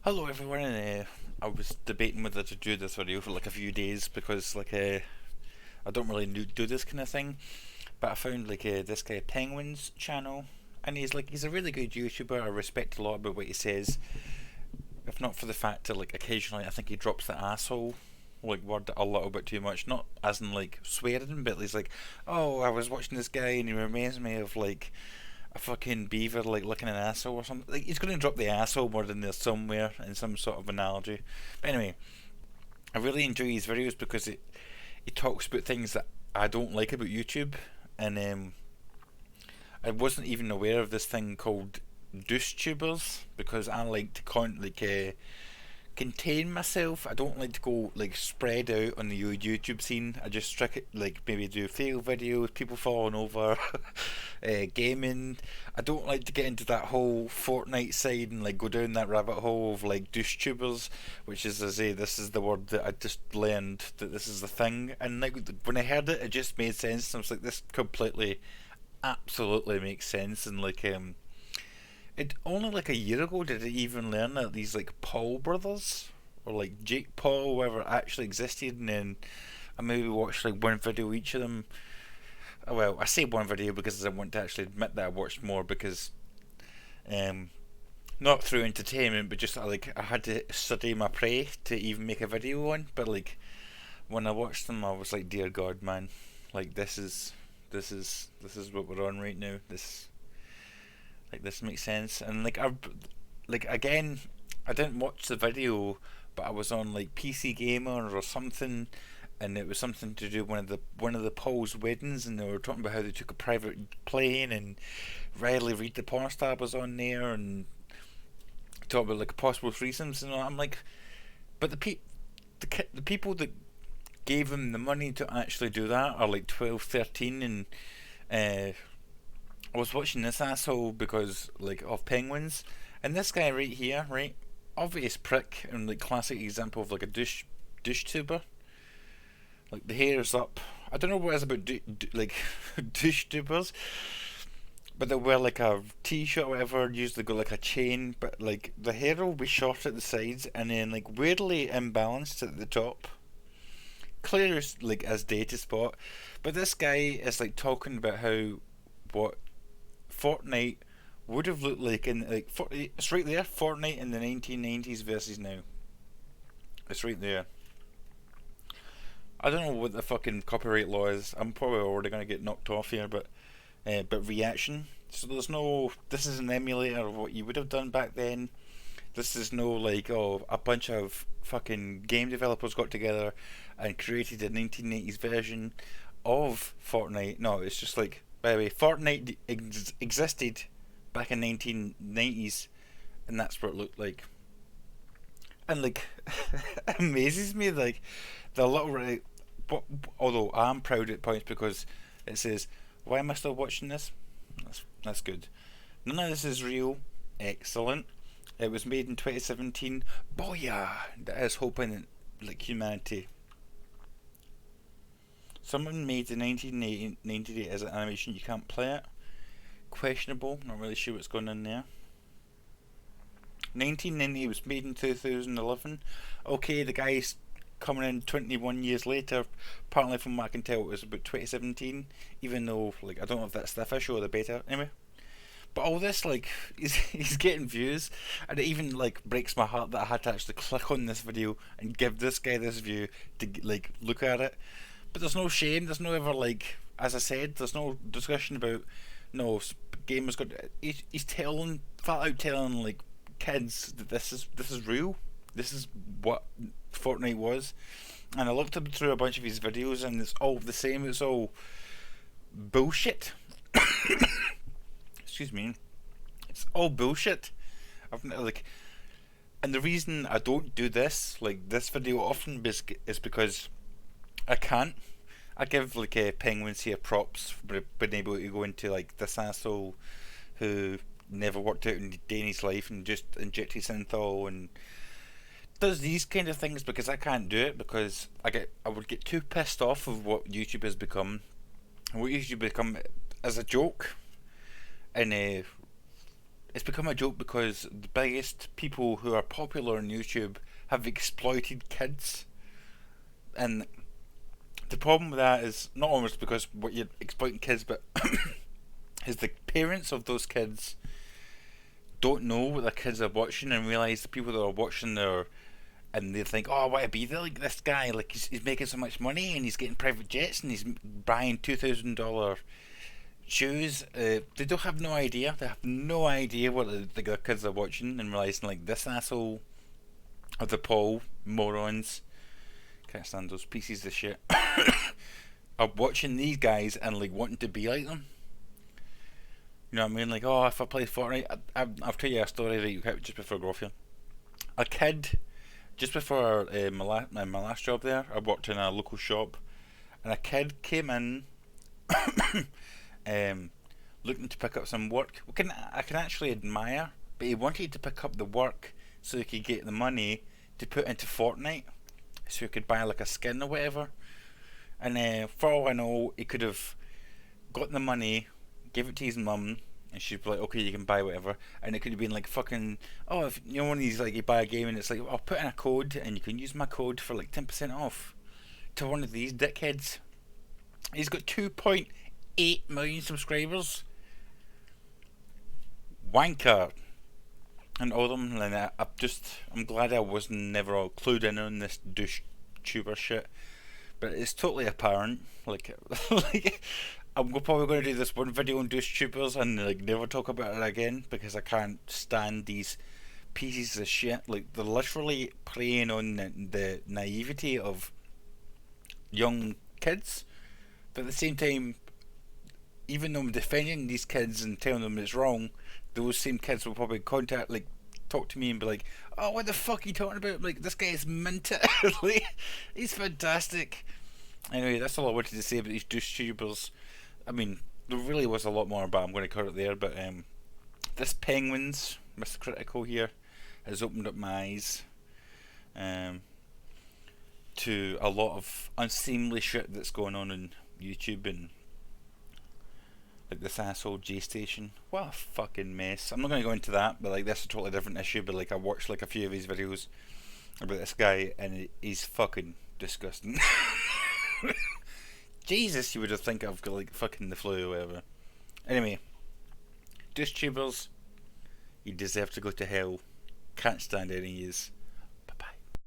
Hello everyone, and I was debating whether to do this video for like a few days because I don't really do this kind of thing, but I found this guy Penguin's channel, and he's a really good YouTuber. I respect a lot about what he says, if not for the fact that like occasionally I think he drops the asshole like word a little bit too much, not as in like swearing, but he's like, oh, I was watching this guy and he reminds me of like a fucking beaver like licking an asshole or something. Like he's gonna drop the asshole word in there somewhere in some sort of analogy. But anyway, I really enjoy his videos because he talks about things that I don't like about YouTube, and I wasn't even aware of this thing called Douchetubers because I like to contain myself. I don't like to go like spread out on the YouTube scene. I just strict it like maybe do fail videos, people falling over, gaming. I don't like to get into that whole Fortnite side and like go down that rabbit hole of like douche tubers, which is as I say, this is the word that I just learned that this is the thing. And like when I heard it, it just made sense. I was like, this completely, absolutely makes sense. And it only like a year ago did I even learn that these like Paul brothers or like Jake Paul, whoever actually existed, and then I maybe watched like one video each of them. Well, I say one video because I want to actually admit that I watched more because um, not through entertainment, but just like I had to study my prey to even make a video on. But like when I watched them, I was like, dear God, man, like this is what we're on right now. This makes sense, and like again, I didn't watch the video, but I was on like PC Gamer or something, and it was something to do with one of the Paul's weddings, and they were talking about how they took a private plane, and Riley Reid the porn star was on there, and talk about like possible threesomes, and I'm like, but the people that gave him the money to actually do that are like 12, 13, and uh, I was watching this asshole because like of penguins, and this guy right here, right, obvious prick and like classic example of like a douche tuber. Like the hair's up. I don't know what it is about like douche tubers, but they wear like a t-shirt or whatever. Usually go like a chain, but like the hair will be short at the sides and then like weirdly imbalanced at the top. Clear as like as day to spot, but this guy is like talking about how what Fortnite would have looked like in like it's right there. Fortnite in the 1990s versus now. It's right there. I don't know what the fucking copyright law is. I'm probably already gonna get knocked off here, but reaction. So there's no. This is an emulator of what you would have done back then. This is no like oh a bunch of fucking game developers got together and created a 1980s version of Fortnite. No, it's just like by the way, Fortnite existed back in 1990s, and that's what it looked like. And like, it amazes me like the little but although I'm proud at points because it says, "Why am I still watching this?" That's good. None of this is real. Excellent. It was made in 2017. Booyah! That is hoping like humanity. Someone made the 1998 as an animation. You can't play it. Questionable. Not really sure what's going on there. 1990 was made in 2011. Okay, the guy's coming in 21 years later. Apparently, from what I can tell, it was about 2017. Even though, like, I don't know if that's the official or the beta. Anyway, but all this, like, he's getting views, and it even like breaks my heart that I had to actually click on this video and give this guy this view to like look at it. But there's no shame. There's no ever like, as I said, there's no discussion about no gamers got. He's telling flat out telling like kids that this is real. This is what Fortnite was. And I looked up through a bunch of his videos, and it's all the same. It's all bullshit. Excuse me. It's all bullshit. I've like, and the reason I don't do this, like this video, often is because I can't. I give like penguins here props for being able to go into like this asshole who never worked out in a day in his life and just injected synthol and does these kind of things because I can't do it because I would get too pissed off of what YouTube has become. What YouTube become as a joke and it's become a joke because the biggest people who are popular on YouTube have exploited kids, and the problem with that is not almost because what you're exploiting kids, but is the parents of those kids don't know what their kids are watching and realize the people that are watching their and they think, oh, I want to be like this guy. Like he's making so much money and he's getting private jets and he's buying $2,000 shoes. They don't have no idea. They have no idea what their kids are watching and realizing like this asshole of the Paul morons. Can't stand those pieces of shit. Are watching these guys and like wanting to be like them. You know what I mean? Like, oh, if I play Fortnite, I'll tell you a story right just before I go off here. A kid, just before my last job there, I worked in a local shop, and a kid came in, looking to pick up some work. I can actually admire, but he wanted to pick up the work so he could get the money to put into Fortnite, so he could buy like a skin or whatever. And for all I know, he could have got the money, give it to his mum, and she'd be like, okay, you can buy whatever. And it could have been like fucking, oh, if you know one of these, like you buy a game and it's like, I'll put in a code and you can use my code for like 10% off. To one of these dickheads. He's got 2.8 million subscribers. Wanker. And all of them, and I'm glad I was never all clued in on this douche-tuber shit. But it's totally apparent. Like, like I'm probably going to do this one video on Douchetubers and like never talk about it again because I can't stand these pieces of shit. Like they're literally preying on the naivety of young kids, but at the same time, even though I'm defending these kids and telling them it's wrong, those same kids will probably talk to me and be like, "Oh, what the fuck are you talking about? Like this guy is minted. Like, he's fantastic." Anyway, that's all I wanted to say about these douche-tubers. I mean, there really was a lot more, but I'm going to cut it there. But this Penguins, Mr. Critical here, has opened up my eyes to a lot of unseemly shit that's going on YouTube and like this asshole J Station. What a fucking mess. I'm not going to go into that, but like that's a totally different issue. But like I watched like a few of his videos about this guy, and he's fucking disgusting. Jesus, you would have think I've got like fucking the flu or whatever. Anyway, Douchetubers, you deserve to go to hell. Can't stand any of yous.